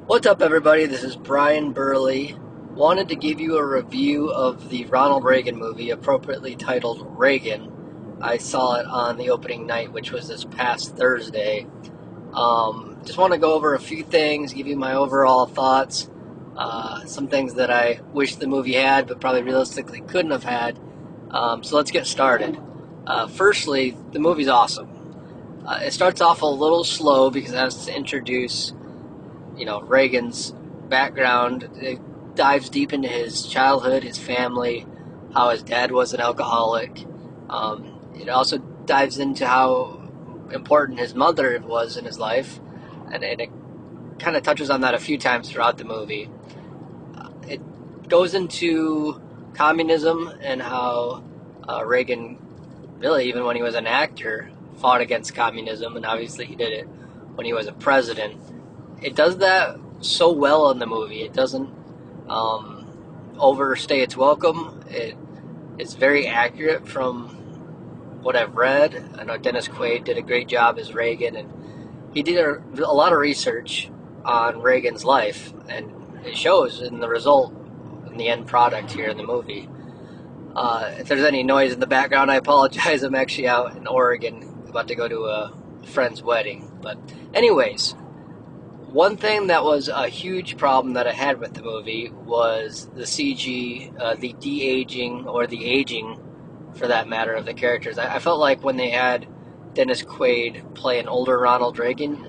What's up, everybody? This is Brian Burley. Wanted to give you a review of the Ronald Reagan movie, appropriately titled Reagan. I saw it on the opening night, which was this past Thursday. Just want to go over a few things, give you my overall thoughts, some things that I wish the movie had, but probably realistically couldn't have had. So let's get started. Firstly, the movie's awesome. It starts off a little slow because it has to introduce Reagan's background. It dives deep into his childhood, his family, how his dad was an alcoholic. It also dives into how important his mother was in his life, and it kind of touches on that a few times throughout the movie. It goes into communism and how Reagan, really, even when he was an actor, fought against communism, and obviously he did it when he was a president. It does that so well in the movie. It doesn't overstay its welcome. It's very accurate from what I've read. I know Dennis Quaid did a great job as Reagan, and he did a lot of research on Reagan's life, and it shows in the result, in the end product here in the movie. If there's any noise in the background, I apologize. I'm actually out in Oregon, about to go to a friend's wedding. But anyways, one thing that was a huge problem that I had with the movie was the CG, the de-aging, or the aging, for that matter, of the characters. I felt like when they had Dennis Quaid play an older Ronald Reagan,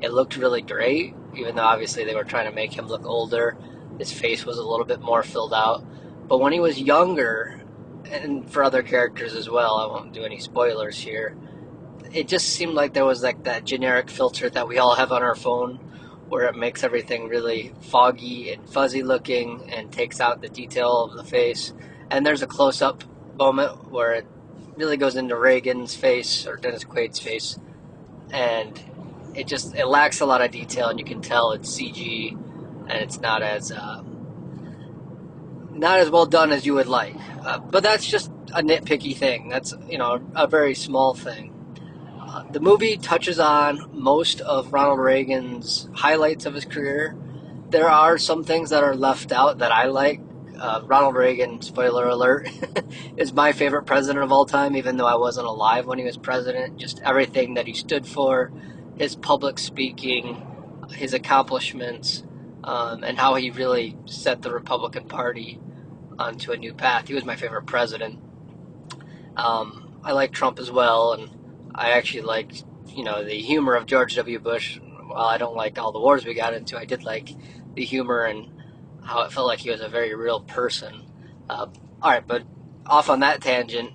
it looked really great, even though obviously they were trying to make him look older. His face was a little bit more filled out. But when he was younger, and for other characters as well, I won't do any spoilers here, it just seemed like there was like that generic filter that we all have on our phone, where it makes everything really foggy and fuzzy looking and takes out the detail of the face. And there's a close-up moment where it really goes into Reagan's face, or Dennis Quaid's face, and it lacks a lot of detail, and you can tell it's CG, and it's not as well done as you would like. But that's just a nitpicky thing. That's a very small thing. The movie touches on most of Ronald Reagan's highlights of his career. There are some things that are left out that I like. Ronald Reagan, spoiler alert, is my favorite president of all time, even though I wasn't alive when he was president. Just everything that he stood for, his public speaking, his accomplishments, and how he really set the Republican Party onto a new path. He was my favorite president. I like Trump as well, and I actually liked, the humor of George W. Bush. While I don't like all the wars we got into, I did like the humor and how it felt like he was a very real person. Alright, but off on that tangent,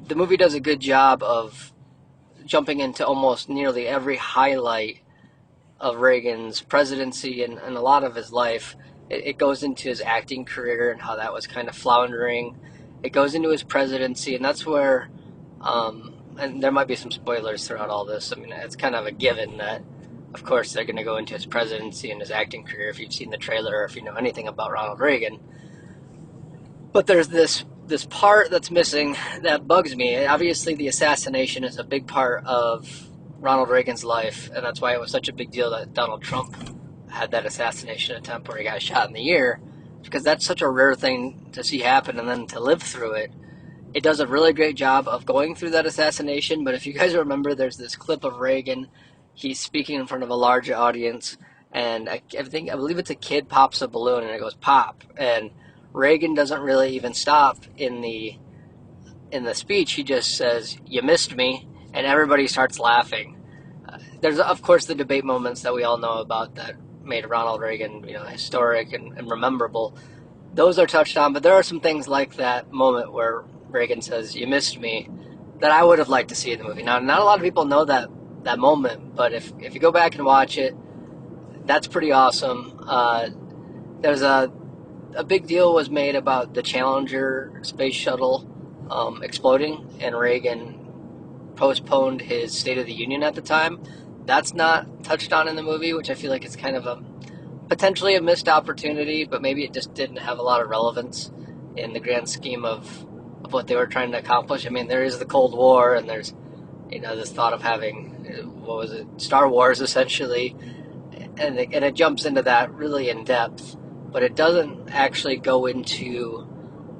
the movie does a good job of jumping into almost nearly every highlight of Reagan's presidency and a lot of his life. It goes into his acting career and how that was kind of floundering. It goes into his presidency, and that's where... and there might be some spoilers throughout all this. I mean, it's kind of a given that, of course, they're going to go into his presidency and his acting career if you've seen the trailer or if you know anything about Ronald Reagan. But there's this part that's missing that bugs me. Obviously, the assassination is a big part of Ronald Reagan's life, and that's why it was such a big deal that Donald Trump had that assassination attempt where he got shot in the ear, because that's such a rare thing to see happen and then to live through it. It does a really great job of going through that assassination, but if you guys remember, there's this clip of Reagan. He's speaking in front of a large audience, and I believe it's a kid pops a balloon, and it goes pop, and Reagan doesn't really even stop in the speech. He just says, "You missed me," and everybody starts laughing. There's, of course, the debate moments that we all know about that made Ronald Reagan, historic and memorable. Those are touched on, but there are some things like that moment where Reagan says, "You missed me," that I would have liked to see in the movie. Now, not a lot of people know that moment, but if you go back and watch it, that's pretty awesome. There's a big deal was made about the Challenger space shuttle exploding, and Reagan postponed his State of the Union at the time. That's not touched on in the movie, which I feel like is kind of potentially a missed opportunity, but maybe it just didn't have a lot of relevance in the grand scheme of what they were trying to accomplish. I mean, there is the Cold War, and there's this thought of having, Star Wars essentially, and it jumps into that really in depth, but it doesn't actually go into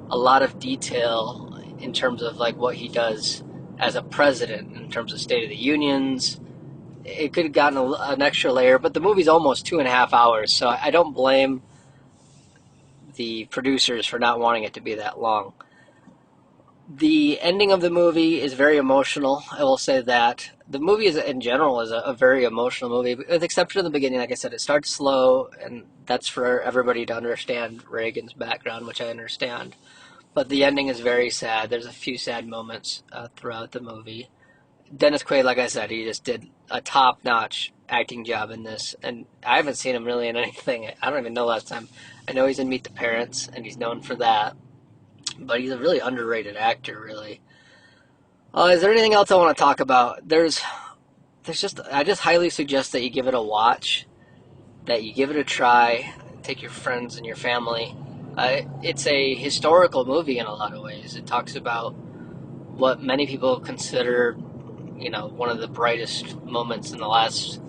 a lot of detail in terms of like what he does as a president in terms of State of the Unions. It could have gotten an extra layer, but the movie's almost 2.5 hours, so I don't blame the producers for not wanting it to be that long. The ending of the movie is very emotional. I will say that the movie is, in general, is a very emotional movie, with the exception of the beginning. Like I said, it starts slow, and that's for everybody to understand Reagan's background, which I understand. But the ending is very sad. There's a few sad moments throughout the movie. Dennis Quaid, like I said, he just did a top-notch acting job in this, and I haven't seen him really in anything. I don't even know last time. I know he's in Meet the Parents, and he's known for that, but he's a really underrated actor, really. Is there anything else I want to talk about? I just highly suggest that you give it a watch, that you give it a try, take your friends and your family. It's a historical movie in a lot of ways. It talks about what many people consider, one of the brightest moments in the last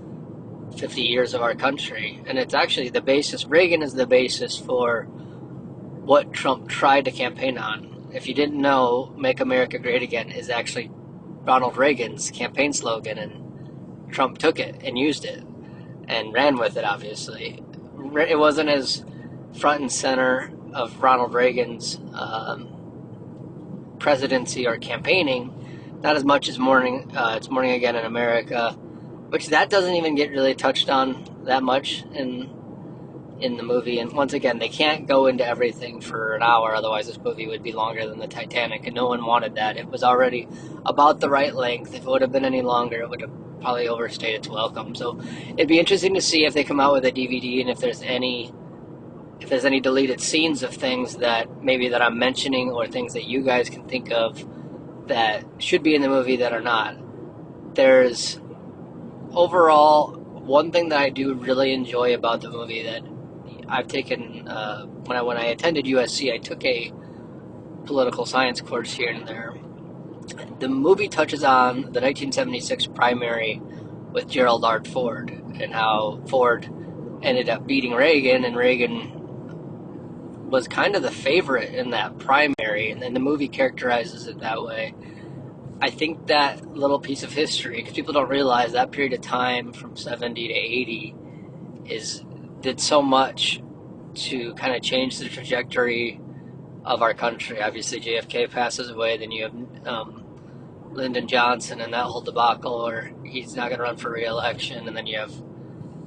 50 years of our country. And it's actually the basis. Reagan is the basis for what Trump tried to campaign on. If you didn't know, Make America Great Again is actually Ronald Reagan's campaign slogan, and Trump took it and used it and ran with it, obviously. It wasn't as front and center of Ronald Reagan's presidency or campaigning, not as much as It's Morning Again in America, which that doesn't even get really touched on that much in the movie. And once again, they can't go into everything for an hour, otherwise this movie would be longer than the Titanic, and no one wanted that. It was already about the right length. If it would have been any longer, it would have probably overstayed its welcome. So it'd be interesting to see if they come out with a DVD, and if there's any deleted scenes of things that I'm mentioning, or things that you guys can think of that should be in the movie that are not. There's overall one thing that I do really enjoy about the movie that I've taken when I attended USC. I took a political science course here and there. The movie touches on the 1976 primary with Gerald R. Ford, and how Ford ended up beating Reagan, and Reagan was kind of the favorite in that primary, and then the movie characterizes it that way. I think that little piece of history, because people don't realize that period of time from 70 to 80 did so much to kind of change the trajectory of our country. Obviously, JFK passes away, then you have Lyndon Johnson and that whole debacle where he's not going to run for re-election, and then you have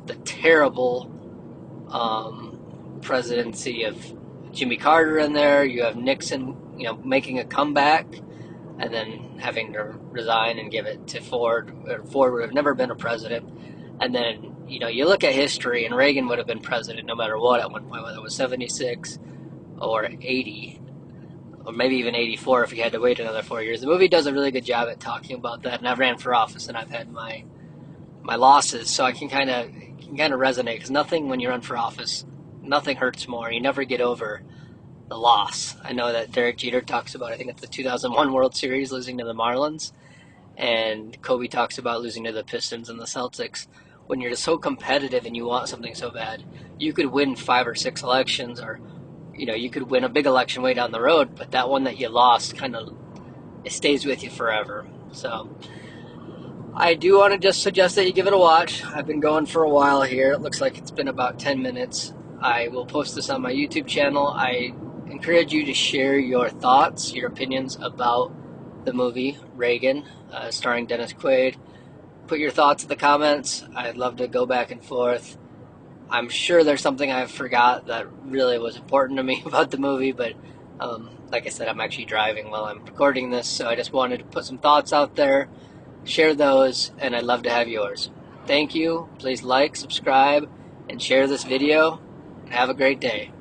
the terrible presidency of Jimmy Carter in there. You have Nixon, making a comeback and then having to resign and give it to Ford. Ford would have never been a president. And then, you look at history, and Reagan would have been president no matter what at one point, whether it was 76 or 80, or maybe even 84 if he had to wait another 4 years. The movie does a really good job at talking about that, and I've ran for office, and I've had my losses, so I can kind of resonate, because nothing, when you run for office, nothing hurts more. You never get over the loss. I know that Derek Jeter talks about, I think it's the 2001 World Series, losing to the Marlins, and Kobe talks about losing to the Pistons and the Celtics. When you're just so competitive and you want something so bad, you could win 5 or 6 elections, or you could win a big election way down the road, but that one that you lost it stays with you forever. So I do want to just suggest that you give it a watch. I've been going for a while here. It looks like it's been about 10 minutes. I will post this on my YouTube channel. I encourage you to share your thoughts, your opinions about the movie Reagan, starring Dennis Quaid. Put your thoughts in the comments. I'd love to go back and forth. I'm sure there's something I forgot that really was important to me about the movie, but like I said, I'm actually driving while I'm recording this, so I just wanted to put some thoughts out there, share those, and I'd love to have yours. Thank you. Please like, subscribe, and share this video. Have a great day.